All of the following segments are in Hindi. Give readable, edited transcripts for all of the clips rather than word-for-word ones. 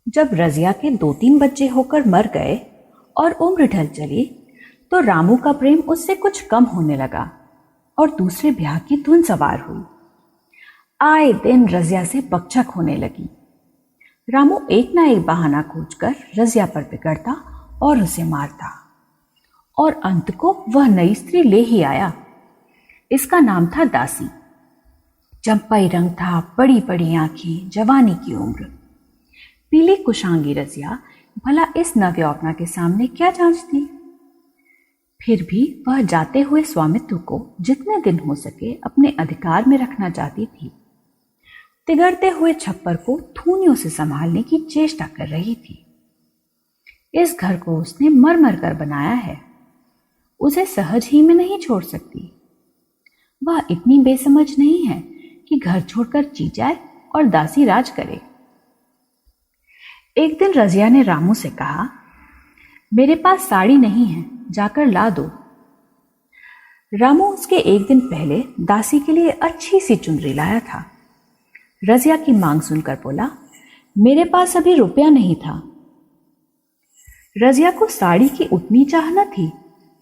जब रजिया के 2-3 बच्चे होकर मर गए और उम्र ढल चली तो रामू का प्रेम उससे कुछ कम होने लगा और दूसरे ब्याह की धुन सवार हुई। आए दिन रजिया से बकझक होने लगी। रामू एक ना एक बहाना खोजकर रजिया पर बिगड़ता और उसे मारता और अंत को वह नई स्त्री ले ही आया। इसका नाम था दासी। चंपाई रंग था, बड़ी बड़ी आंखें, जवानी की उम्र। पीली कुशांगी रजिया भला इस नवयौवना के सामने क्या जांचती। फिर भी वह जाते हुए स्वामित्व को जितने दिन हो सके अपने अधिकार में रखना चाहती थी। तिगड़ते हुए छप्पर को थूनियों से संभालने की चेष्टा कर रही थी। इस घर को उसने मर मर कर बनाया है, उसे सहज ही में नहीं छोड़ सकती। वह इतनी बेसमझ नहीं है कि घर छोड़कर जी जाए और दासी राज करे। एक दिन रजिया ने रामू से कहा, मेरे पास साड़ी नहीं है, जाकर ला दो। रामू उसके एक दिन पहले दासी के लिए अच्छी सी चुनरी लाया था। रजिया की मांग सुनकर बोला, मेरे पास अभी रुपया नहीं था। रजिया को साड़ी की उतनी चाह न थी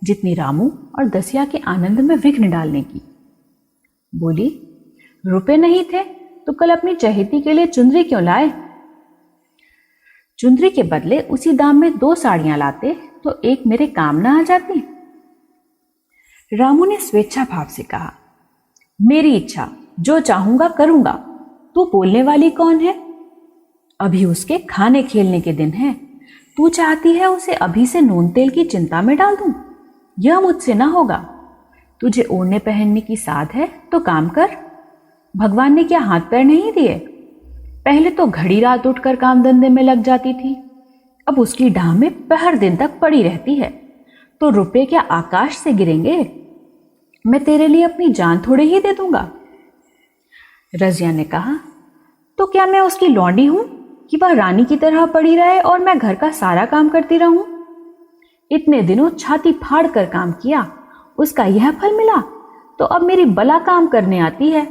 जितनी रामू और दसिया के आनंद में विघ्न डालने की। बोली, रुपए नहीं थे तो कल अपनी चहेती के लिए चुंदरी क्यों लाए? चुंदरी के बदले उसी दाम में 2 साड़ियां लाते तो एक मेरे काम ना आ जाती। रामू ने स्वेच्छा भाव से कहा, मेरी इच्छा, जो चाहूंगा करूंगा, तू बोलने वाली कौन है? अभी उसके खाने खेलने के दिन हैं, तू चाहती है उसे अभी से नून तेल की चिंता में डाल दूं? यह मुझसे ना होगा। तुझे ओढ़ने पहनने की साध है तो काम कर। भगवान ने क्या हाथ पैर नहीं दिए? पहले तो घड़ी रात उठकर काम धंधे में लग जाती थी, अब उसकी डाह में पहर दिन तक पड़ी रहती है, तो रुपए क्या आकाश से गिरेंगे? मैं तेरे लिए अपनी जान थोड़े ही दे दूंगा। रजिया ने कहा, तो क्या मैं उसकी लौंडी हूं कि वह रानी की तरह पड़ी रहे और मैं घर का सारा काम करती रहूं? इतने दिनों छाती फाड़ कर काम किया, उसका यह फल मिला, तो अब मेरी बला काम करने आती है।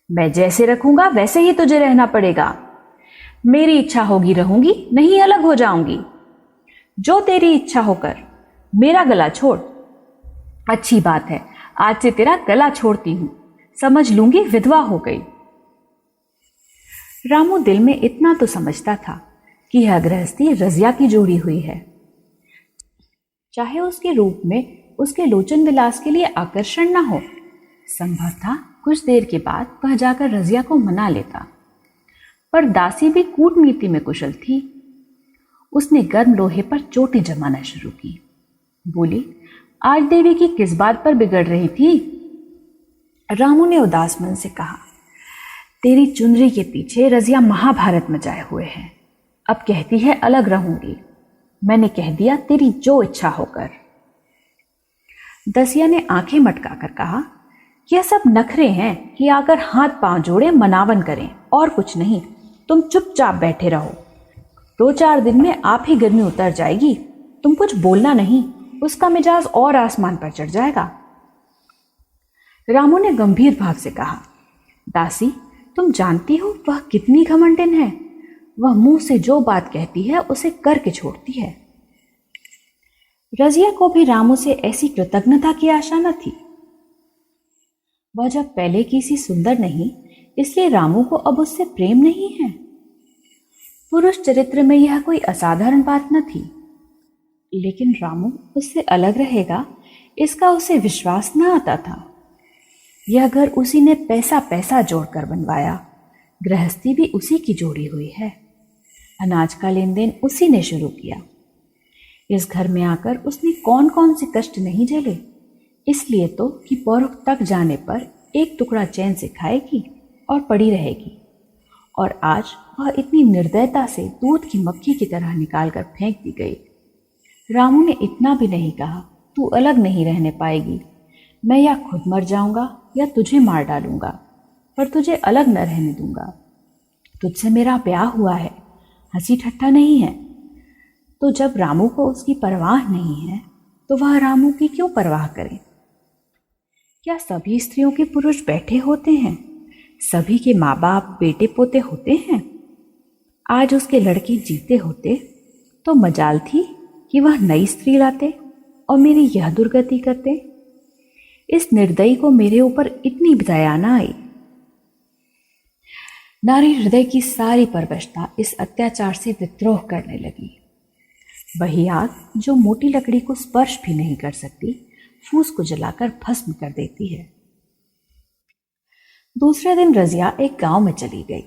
मैं जैसे रखूंगा वैसे ही तुझे रहना पड़ेगा। मेरी इच्छा होगी रहूंगी, नहीं अलग हो जाऊंगी। जो तेरी इच्छा होकर। मेरा गला छोड़। अच्छी बात है, आज से तेरा गला छोड़ती हूं, समझ लूंगी विधवा हो गई। रामू दिल में इतना तो समझता था कि यह गृहस्थी रजिया की जोड़ी हुई है। चाहे उसके रूप में उसके लोचन विलास के लिए आकर्षण न हो, संभव था कुछ देर के बाद वह जाकर रजिया को मना लेता। पर दासी भी कूटनीति में कुशल थी। उसने गर्म लोहे पर चोटी जमाना शुरू की। बोली, आज देवी की किस बात पर बिगड़ रही थी? रामू ने उदास मन से कहा, तेरी चुनरी के पीछे रजिया महाभारत मचाए हुए है। अब कहती है अलग रहूंगी। मैंने कह दिया, तेरी जो इच्छा होकर। दसिया ने आंखें मटकाकर कहा, यह सब नखरे हैं कि आकर हाथ पांव जोड़े मनावन करें, और कुछ नहीं। तुम चुपचाप बैठे रहो, 2-4 दिन में आप ही गर्मी उतर जाएगी। तुम कुछ बोलना नहीं, उसका मिजाज और आसमान पर चढ़ जाएगा। रामू ने गंभीर भाव से कहा, दासी, तुम जानती हो वह कितनी घमंडिन है। वह मुंह से जो बात कहती है उसे करके छोड़ती है। रजिया को भी रामू से ऐसी कृतज्ञता की आशा न थी। वह जब पहले की सी सुंदर नहीं, इसलिए रामू को अब उससे प्रेम नहीं है। पुरुष चरित्र में यह कोई असाधारण बात न थी, लेकिन रामू उससे अलग रहेगा इसका उसे विश्वास न आता था। यह घर उसी ने पैसा पैसा जोड़कर बनवाया, गृहस्थी भी उसी की जोड़ी हुई है, अनाज का लेन देन उसी ने शुरू किया। इस घर में आकर उसने कौन कौन से कष्ट नहीं झेले, इसलिए तो कि पौरुख तक जाने पर एक टुकड़ा चैन से खाएगी और पड़ी रहेगी, और आज वह इतनी निर्दयता से दूध की मक्खी की तरह निकालकर फेंक दी गई। रामू ने इतना भी नहीं कहा, तू अलग नहीं रहने पाएगी, मैं या खुद मर जाऊंगा या तुझे मार डालूंगा, पर तुझे अलग न रहने दूंगा। तुझसे मेरा ब्याह हुआ है, हंसी ठट्ठा नहीं है। तो जब रामू को उसकी परवाह नहीं है तो वह रामू की क्यों परवाह करे? क्या सभी स्त्रियों के पुरुष बैठे होते हैं? सभी के माँ बाप बेटे पोते होते हैं? आज उसके लड़के जीते होते तो मजाल थी कि वह नई स्त्री लाते और मेरी यह दुर्गति करते। इस निर्दयी को मेरे ऊपर इतनी दया न आई। नारी हृदय की सारी परवशता इस अत्याचार से विद्रोह करने लगी। वही आग जो मोटी लकड़ी को स्पर्श भी नहीं कर सकती, फूस को जलाकर भस्म कर देती है। दूसरे दिन रजिया एक गांव में चली गई।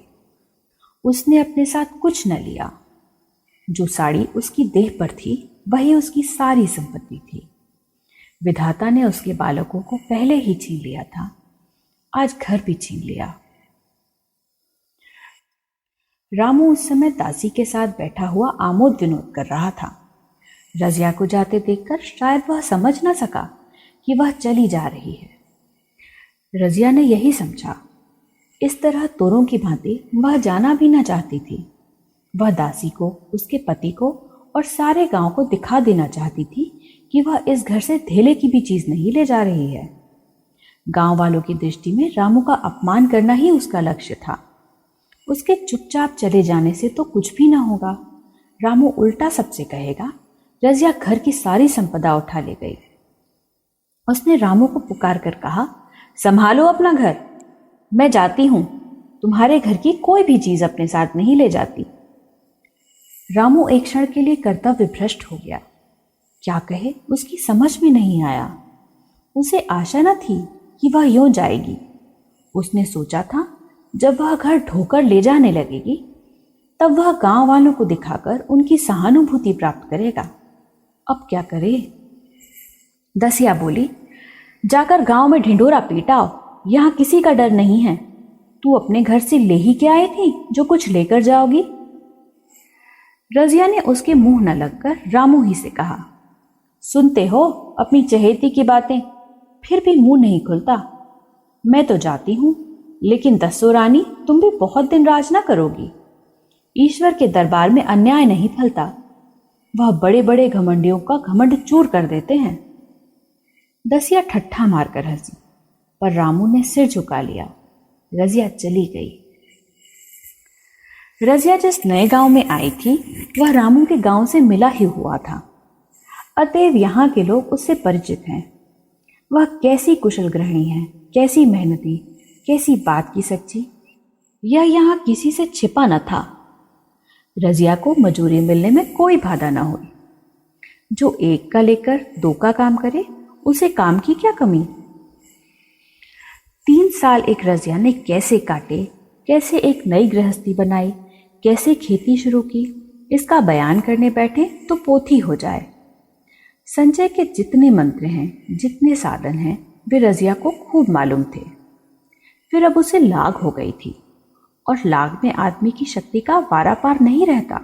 उसने अपने साथ कुछ न लिया। जो साड़ी उसकी देह पर थी वही उसकी सारी संपत्ति थी। विधाता ने उसके बालकों को पहले ही छीन लिया था, आज घर भी छीन लिया। रामू उस समय दासी के साथ बैठा हुआ आमोद विनोद कर रहा था। रजिया को जाते देखकर शायद वह समझ न सका कि वह चली जा रही है। रजिया ने यही समझा। इस तरह तोरों की भांति वह जाना भी न चाहती थी। वह दासी को, उसके पति को और सारे गांव को दिखा देना चाहती थी कि वह इस घर से धेले की भी चीज नहीं ले जा रही है। गांव वालों की दृष्टि में रामू का अपमान करना ही उसका लक्ष्य था। उसके चुपचाप चले जाने से तो कुछ भी ना होगा। रामू उल्टा सबसे कहेगा, रजिया घर की सारी संपदा उठा ले गई। उसने रामू को पुकार कर कहा, संभालो अपना घर, मैं जाती हूं। तुम्हारे घर की कोई भी चीज अपने साथ नहीं ले जाती। रामू एक क्षण के लिए कर्तव्य भ्रष्ट हो गया। क्या कहे उसकी समझ में नहीं आया। उसे आशा न थी कि वह यूं जाएगी। उसने सोचा था जब वह घर ढोकर ले जाने लगेगी तब वह गांव वालों को दिखाकर उनकी सहानुभूति प्राप्त करेगा। अब क्या करे। दसिया बोली, जाकर गांव में ढिंढोरा पीटाओ, यहां किसी का डर नहीं है। तू अपने घर से ले ही क्या आई थी जो कुछ लेकर जाओगी। रजिया ने उसके मुंह न लगकर रामू ही से कहा, सुनते हो अपनी चहेती की बातें, फिर भी मुंह नहीं खुलता। मैं तो जाती हूं, लेकिन दसो रानी तुम भी बहुत दिन राज ना करोगी। ईश्वर के दरबार में अन्याय नहीं फलता। वह बड़े बड़े घमंडियों का घमंड चूर कर देते हैं। दसिया ठट्ठा मारकर हंसी, पर रामू ने सिर झुका लिया। रजिया चली गई। रजिया जिस नए गांव में आई थी वह रामू के गांव से मिला ही हुआ था, अतएव यहाँ के लोग उससे परिचित हैं। वह कैसी कुशल गृहिणी है, कैसी मेहनती, कैसी बात की सच्ची, यह यहाँ किसी से छिपा न था। रजिया को मजूरी मिलने में कोई बाधा न हुई। जो एक का लेकर दो का काम करे उसे काम की क्या कमी। 3 साल एक रजिया ने कैसे काटे, कैसे एक नई गृहस्थी बनाई, कैसे खेती शुरू की, इसका बयान करने बैठे तो पोथी हो जाए। संजय के जितने मंत्र हैं, जितने साधन हैं, वे रजिया को खूब मालूम थे। फिर अब उसे लाग हो गई थी, और लाग में आदमी की शक्ति का वारा पार नहीं रहता।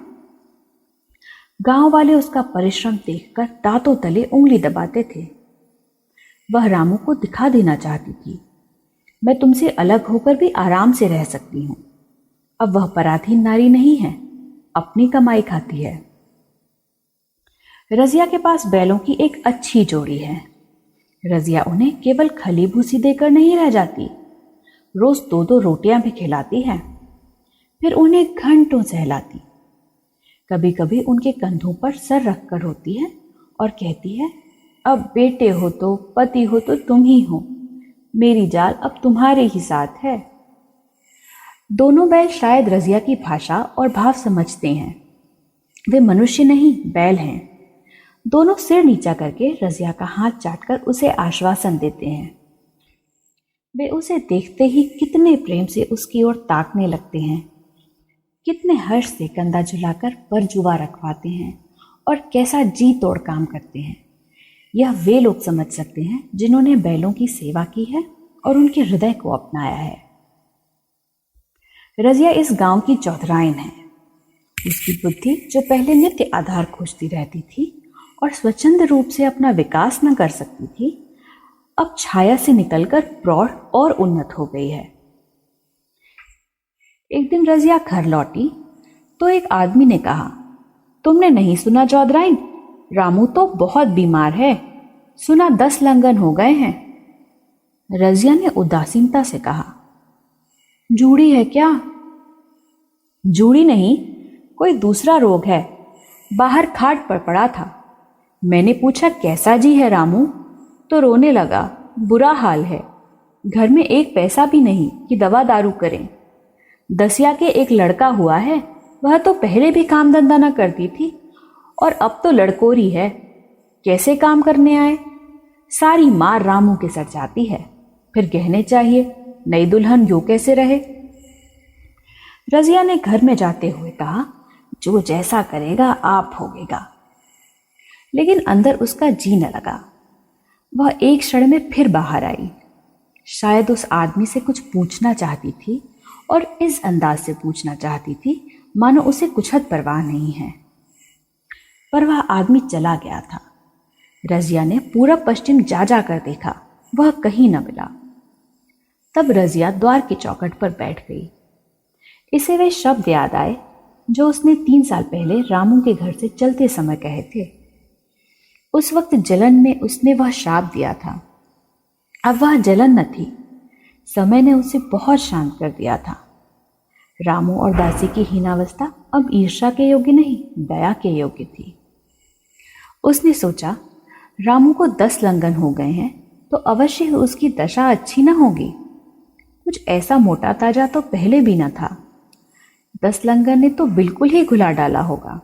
गांव वाले उसका परिश्रम देखकर दांतों तले उंगली दबाते थे। वह रामू को दिखा देना चाहती थी, मैं तुमसे अलग होकर भी आराम से रह सकती हूं। अब वह पराधीन नारी नहीं है, अपनी कमाई खाती है। रजिया के पास बैलों की एक अच्छी जोड़ी है। रजिया उन्हें केवल खली भूसी देकर नहीं रह जाती, रोज 2-2 रोटियां भी खिलाती है। फिर उन्हें घंटों सहलाती। कभी कभी उनके कंधों पर सर रखकर होती है और कहती है, अब बेटे हो तो, पति हो तो तुम ही हो, मेरी जाल अब तुम्हारे ही साथ है। दोनों बैल शायद रजिया की भाषा और भाव समझते हैं। वे मनुष्य नहीं, बैल हैं। दोनों सिर नीचा करके रजिया का हाथ चाटकर उसे आश्वासन देते हैं। वे उसे देखते ही कितने प्रेम से उसकी ओर ताकने लगते हैं, कितने हर्ष से कंधा झुलाकर परजुआ रखवाते हैं और कैसा जी तोड़ काम करते हैं। यह वे लोग समझ सकते हैं जिन्होंने बैलों की सेवा की है और उनके हृदय को अपनाया है। रजिया इस गांव की चौधराइन है। उसकी बुद्धि जो पहले नित्य आधार खोजती रहती थी और स्वच्छंद रूप से अपना विकास न कर सकती थी, अब छाया से निकलकर प्रौढ़ और उन्नत हो गई है। एक दिन रजिया घर लौटी तो एक आदमी ने कहा, तुमने नहीं सुना चौधराइन, रामू तो बहुत बीमार है, सुना 10 लंगन हो गए हैं। रजिया ने उदासीनता से कहा, जूड़ी है क्या? जूड़ी नहीं, कोई दूसरा रोग है। बाहर खाट पर पड़ा था। मैंने पूछा कैसा जी है रामू, तो रोने लगा, बुरा हाल है, घर में एक पैसा भी नहीं कि दवा दारू करें। दसिया के एक लड़का हुआ है, वह तो पहले भी काम धंधा न करती थी और अब तो लड़कोरी है, कैसे काम करने आए। सारी मार रामू के सर जाती है, फिर गहने चाहिए, नई दुल्हन यूं कैसे रहे। रजिया ने घर में जाते हुए कहा, जो जैसा करेगा आप भोगेगा। लेकिन अंदर उसका जी न लगा। वह एक क्षण में फिर बाहर आई। शायद उस आदमी से कुछ पूछना चाहती थी और इस अंदाज से पूछना चाहती थी मानो उसे कुछ हद परवाह नहीं है। पर वह आदमी चला गया था। रजिया ने पूरब पश्चिम जा जा कर देखा, वह कहीं न मिला। तब रजिया द्वार की चौखट पर बैठ गई। इसे वे शब्द याद आए जो उसने 3 साल पहले रामू के घर से चलते समय कहे थे। उस वक्त जलन में उसने वह शाप दिया था। अब वह जलन न थी, समय ने उसे बहुत शांत कर दिया था। रामू और दासी की हीनावस्था अब ईर्ष्या के योग्य नहीं, दया के योग्य थी। उसने सोचा, रामू को 10 लंघन हो गए हैं तो अवश्य ही उसकी दशा अच्छी न होगी। कुछ ऐसा मोटा ताजा तो पहले भी न था। 10 लंघन ने तो बिल्कुल ही घुला डाला होगा।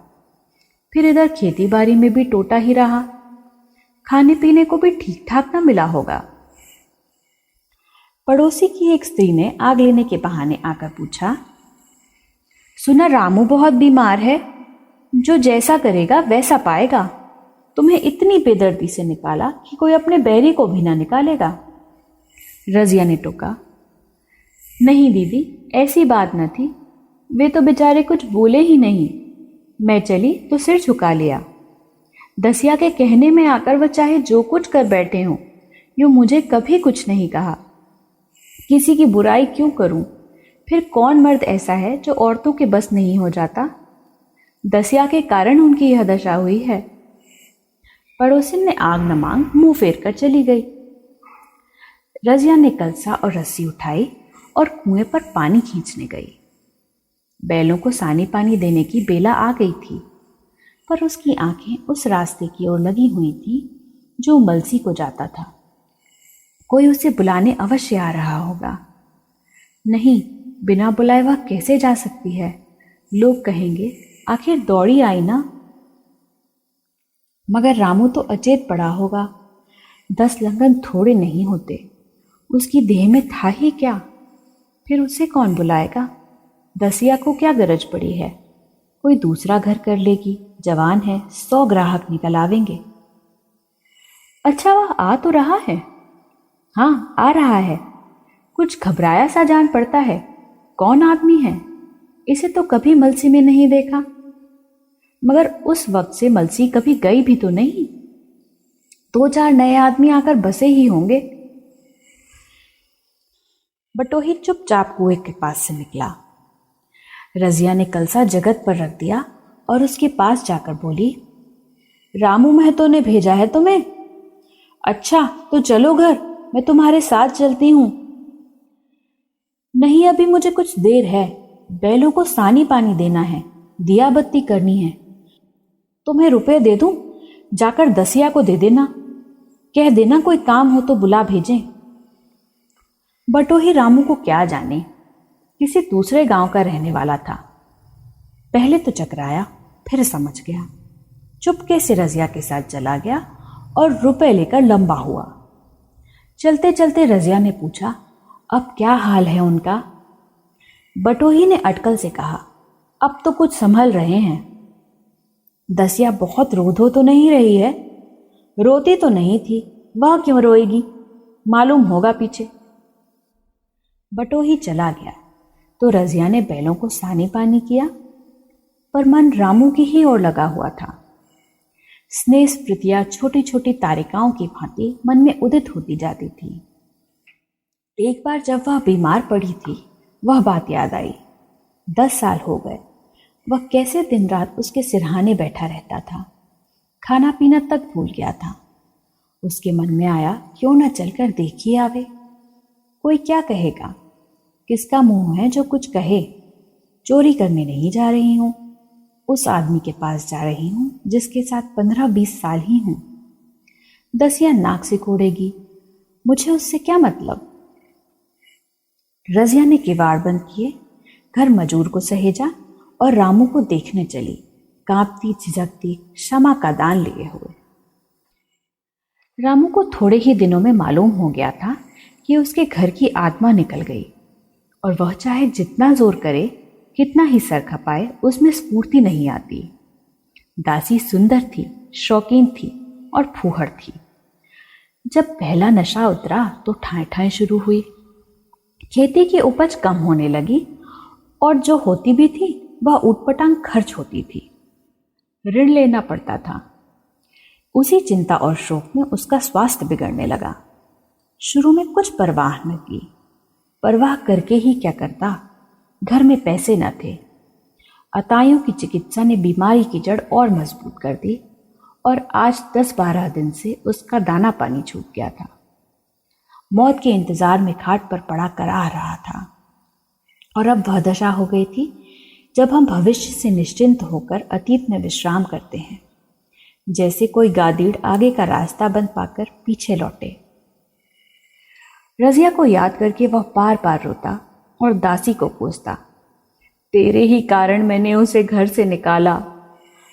फिर इधर खेती बाड़ी में भी टोटा ही रहा, खाने पीने को भी ठीक ठाक न मिला होगा। पड़ोसी की एक स्त्री ने आग लेने के बहाने आकर पूछा, सुना रामू बहुत बीमार है, जो जैसा करेगा वैसा पाएगा। तुम्हें इतनी बेदर्दी से निकाला कि कोई अपने बैरी को भी ना निकालेगा। रजिया ने टोका, नहीं दीदी, ऐसी बात न थी, वे तो बेचारे कुछ बोले ही नहीं। मैं चली तो सिर झुका लिया। दसिया के कहने में आकर वह चाहे जो कुछ कर बैठे हों, यूं मुझे कभी कुछ नहीं कहा। किसी की बुराई क्यों करूं? फिर कौन मर्द ऐसा है जो औरतों के बस नहीं हो जाता? दसिया के कारण उनकी यह दशा हुई है। पड़ोसिन ने आग न मांग मुंह फेर कर चली गई। रजिया ने कलसा और रस्सी उठाई और कुएं पर पानी खींचने गई। बैलों को सानी पानी देने की बेला आ गई थी, पर उसकी आंखें उस रास्ते की ओर लगी हुई थी जो मलसी को जाता था। कोई उसे बुलाने अवश्य आ रहा होगा। नहीं, बिना बुलाए वह कैसे जा सकती है? लोग कहेंगे, आखिर दौड़ी आई ना। मगर रामू तो अचेत पड़ा होगा। 10 लंघन थोड़े नहीं होते। उसकी देह में था ही क्या? फिर उसे कौन बुलाएगा? दसिया को क्या गरज पड़ी है? कोई दूसरा घर कर लेगी, जवान है, 100 ग्राहक निकल आवेंगे। अच्छा, वह आ तो रहा है। हाँ, आ रहा है। कुछ घबराया सा जान पड़ता है। कौन आदमी है? इसे तो कभी मलसी में नहीं देखा। मगर उस वक्त से मलसी कभी गई भी तो नहीं। 2-4 नए आदमी आकर बसे ही होंगे। बटोही चुपचाप कुएं के पास से निकला। रजिया ने कलसा जगत पर रख दिया और उसके पास जाकर बोली, रामू महतो ने भेजा है तुम्हें? अच्छा, तो चलो घर, मैं तुम्हारे साथ चलती हूं। नहीं, अभी मुझे कुछ देर है। बैलों को सानी पानी देना है, दिया बत्ती करनी है। तुम्हें रुपए दे दूं? जाकर दसिया को दे देना। कह देना कोई काम हो तो बुला भेजें। बटोही रामू को क्या जाने, किसी दूसरे गांव का रहने वाला था। पहले तो चकराया, फिर समझ गया। चुपके से रजिया के साथ चला गया और रुपए लेकर लंबा हुआ। चलते चलते रजिया ने पूछा, अब क्या हाल है उनका? बटोही ने अटकल से कहा, अब तो कुछ संभल रहे हैं। दसिया बहुत रो धो तो नहीं रही है? रोती तो नहीं थी, वह क्यों रोएगी? मालूम होगा पीछे। बटोही चला गया तो रजिया ने बैलों को सानी पानी किया, पर मन रामू की ही ओर लगा हुआ था। स्नेह स्मृतियां छोटी छोटी तारिकाओं की भांति मन में उदित होती जाती थी। एक बार जब वह बीमार पड़ी थी, वह बात याद आई। 10 साल हो गए, वह कैसे दिन रात उसके सिरहाने बैठा रहता था, खाना पीना तक भूल गया था। उसके मन में आया, क्यों न चलकर देख ही आवे। कोई क्या कहेगा? किसका मुंह है जो कुछ कहे? चोरी करने नहीं जा रही हूं। उस आदमी के पास जा रही हूं जिसके साथ 15-20 साल ही हूं। दसिया नाक से कोड़ेगी, मुझे उससे क्या मतलब। रजिया ने किवाड़ बंद किए, घर मजूर को सहेजा और रामू को देखने चली, कांपती झिझकती, क्षमा का दान लिए हुए। रामू को थोड़े ही दिनों में मालूम हो गया था कि उसके घर की आत्मा निकल गई और वह चाहे जितना जोर करे, कितना ही सर खपाए, उसमें स्फूर्ति नहीं आती। दासी सुंदर थी, शौकीन थी और फूहड़ थी। जब पहला नशा उतरा तो ठाएं ठाएं शुरू हुई। खेती की उपज कम होने लगी और जो होती भी थी वह ऊटपटांग खर्च होती थी। ऋण लेना पड़ता था। उसी चिंता और शोक में उसका स्वास्थ्य बिगड़ने लगा। शुरू में कुछ परवाह न की, परवाह करके ही क्या करता, घर में पैसे न थे। अताइयों की चिकित्सा ने बीमारी की जड़ और मजबूत कर दी और आज 10-12 दिन से उसका दाना पानी छूट गया था। मौत के इंतजार में खाट पर पड़ा करा रहा था और अब वह दशा हो गई थी जब हम भविष्य से निश्चिंत होकर अतीत में विश्राम करते हैं, जैसे कोई गादीड़ आगे का रास्ता बंद पाकर पीछे लौटे। रजिया को याद करके वह बार बार रोता और दासी को कोसता, तेरे ही कारण मैंने उसे घर से निकाला।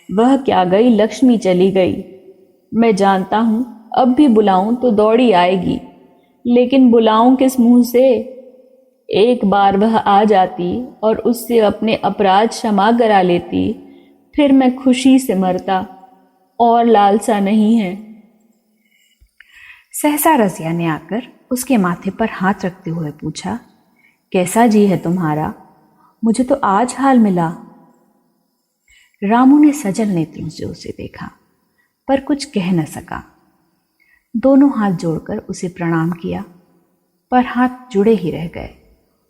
वह क्या गई, लक्ष्मी चली गई। मैं जानता हूं अब भी बुलाऊं तो दौड़ी आएगी, लेकिन बुलाऊं किस मुंह से। एक बार वह आ जाती और उससे अपने अपराध क्षमा करा लेती, फिर मैं खुशी से मरता, और लालसा नहीं है। सहसा रजिया ने आकर उसके माथे पर हाथ रखते हुए पूछा, कैसा जी है तुम्हारा? मुझे तो आज हाल मिला। रामू ने सजल नेत्रों से उसे देखा पर कुछ कह न सका। दोनों हाथ जोड़कर उसे प्रणाम किया पर हाथ जुड़े ही रह गए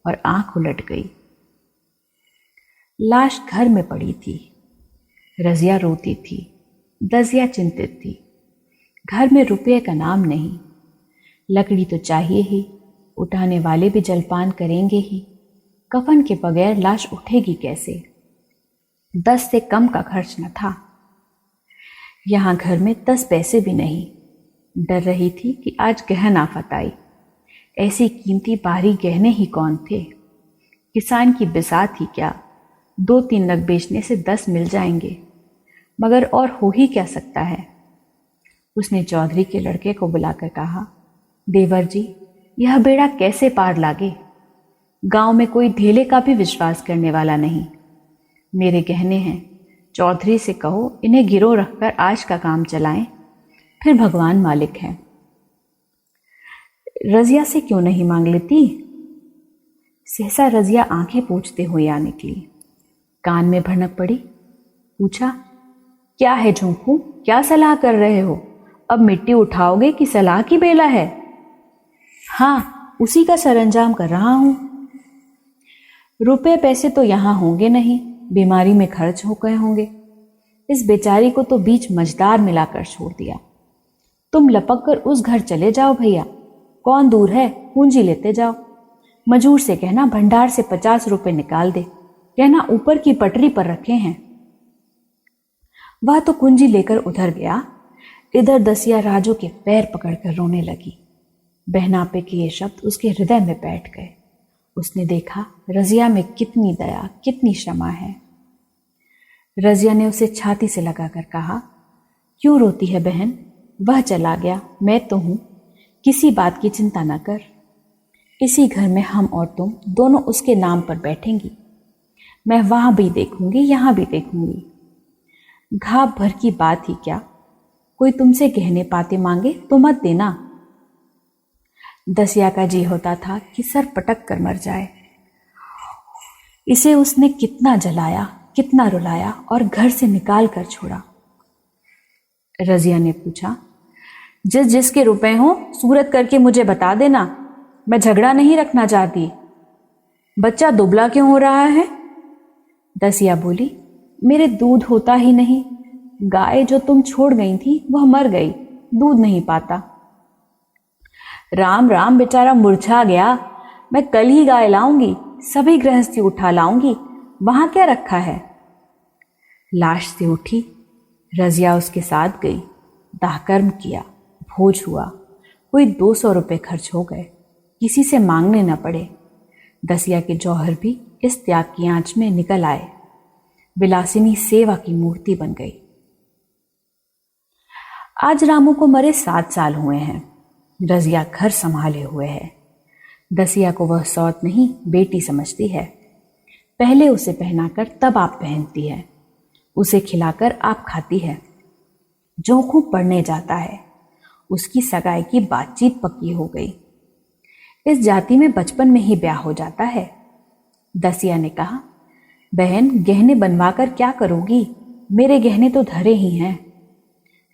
और आंख उलट गई। लाश घर में पड़ी थी। रजिया रोती थी, दसिया चिंतित थी। घर में रुपये का नाम नहीं। लकड़ी तो चाहिए ही, उठाने वाले भी जलपान करेंगे ही। कफन के बगैर लाश उठेगी कैसे? 10 से कम का खर्च न था। यहां घर में 10 पैसे भी नहीं। डर रही थी कि आज गहन आफत आई। ऐसी कीमती बाहरी गहने ही कौन थे? किसान की बिसात ही क्या, 2-3 नग बेचने से 10 मिल जाएंगे, मगर और हो ही क्या सकता है। उसने चौधरी के लड़के को बुलाकर कहा, देवर जी, यह बेड़ा कैसे पार लागे? गांव में कोई ढेले का भी विश्वास करने वाला नहीं। मेरे गहने हैं, चौधरी से कहो इन्हें गिरोह रखकर आज का काम चलाएं, फिर भगवान मालिक है। रजिया से क्यों नहीं मांग लेती? सहसा रजिया आंखें पोंछते हुए आ निकली। कान में भनक पड़ी। पूछा, क्या है झुंकू, क्या सलाह कर रहे हो? अब मिट्टी उठाओगे कि सलाह की बेला है? हाँ, उसी का सरंजाम कर रहा हूं। रुपए पैसे तो यहां होंगे नहीं, बीमारी में खर्च हो गए होंगे। इस बेचारी को तो बीच मझदार मिलाकर छोड़ दिया। तुम लपक कर उस घर चले जाओ भैया, कौन दूर है, पूंजी लेते जाओ। मजूर से कहना भंडार से 50 रुपए निकाल दे, कहना ऊपर की पटरी पर रखे हैं। वह तो कुंजी लेकर उधर गया। इधर दसिया राजू के पैर पकड़कर रोने लगी। बहनापे के ये शब्द उसके हृदय में बैठ गए। उसने देखा रजिया में कितनी दया, कितनी क्षमा है। रजिया ने उसे छाती से लगाकर कहा, क्यों रोती है बहन? वह चला गया, मैं तो हूं, किसी बात की चिंता न कर। इसी घर में हम और तुम दोनों उसके नाम पर बैठेंगी। मैं वहां भी देखूंगी, यहां भी देखूंगी। घाव भर की बात ही क्या, कोई तुमसे गहने पाते मांगे तो मत देना। दसिया का जी होता था कि सर पटक कर मर जाए। इसे उसने कितना जलाया, कितना रुलाया और घर से निकाल कर छोड़ा। रजिया ने पूछा, जिस जिसके रुपए हो सूरत करके मुझे बता देना, मैं झगड़ा नहीं रखना चाहती। बच्चा दुबला क्यों हो रहा है? दसिया बोली, मेरे दूध होता ही नहीं। गाय जो तुम छोड़ गई थी वह मर गई, दूध नहीं पाता। राम राम, बेचारा मुरझा गया। मैं कल ही गाय लाऊंगी, सभी गृहस्थी उठा लाऊंगी, वहां क्या रखा है? लाश से उठी, रजिया उसके साथ गई। दाहकर्म किया, भोज हुआ, कोई 200 रुपये खर्च हो गए, किसी से मांगने न पड़े। दसिया के जौहर भी इस त्याग की आंच में निकल आए। विलासिनी सेवा की मूर्ति बन गई। आज रामू को मरे 7 साल हुए हैं। रजिया घर संभाले हुए है। दसिया को वह सौत नहीं, बेटी समझती है। पहले उसे पहनाकर तब आप पहनती है, उसे खिलाकर आप खाती है। जोखू पढ़ने जाता है, उसकी सगाई की बातचीत पक्की हो गई। इस जाति में बचपन में ही ब्याह हो जाता है। दसिया ने कहा, बहन गहने बनवाकर क्या करोगी, मेरे गहने तो धरे ही हैं।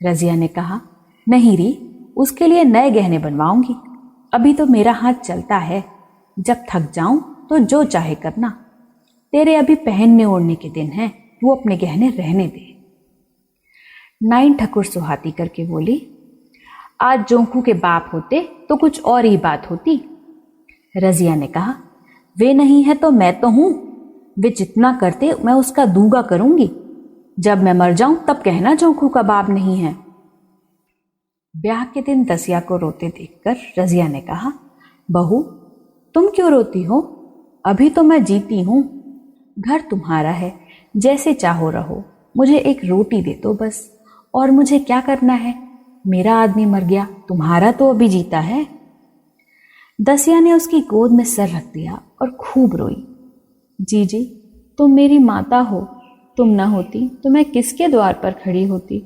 रजिया ने कहा, नहीं री, उसके लिए नए गहने बनवाऊंगी, अभी तो मेरा हाथ चलता है, जब थक जाऊं तो जो चाहे करना। तेरे अभी पहनने ओढ़ने के दिन हैं, तू अपने गहने रहने दे। नाइन ठकुर सुहाती करके बोली, आज जोंकू के बाप होते तो कुछ और ही बात होती। रजिया ने कहा, वे नहीं है तो मैं तो हूं, वे जितना करते मैं उसका दूंगा करूंगी। जब मैं मर जाऊं तब कहना जोंकू का बाप नहीं है। ब्याह के दिन दसिया को रोते देखकर रजिया ने कहा, बहू तुम क्यों रोती हो, अभी तो मैं जीती हूं। घर तुम्हारा है, जैसे चाहो रहो, मुझे एक रोटी दे दो बस, और मुझे क्या करना है, मेरा आदमी मर गया, तुम्हारा तो अभी जीता है। दसिया ने उसकी गोद में सर रख दिया और खूब रोई। जी तुम मेरी माता हो, तुम ना होती तो मैं किसके द्वार पर खड़ी होती।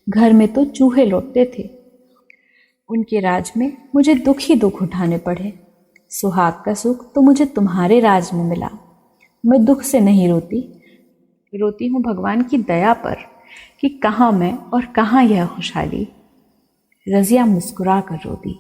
घर में तो चूहे लौटते थे, उनके राज में मुझे दुख ही दुख उठाने पड़े। सुहाग का सुख तो मुझे तुम्हारे राज में मिला। मैं दुख से नहीं रोती, रोती हूँ भगवान की दया पर कि कहाँ मैं और कहाँ यह खुशहाली। रजिया मुस्कुरा कर रो दी।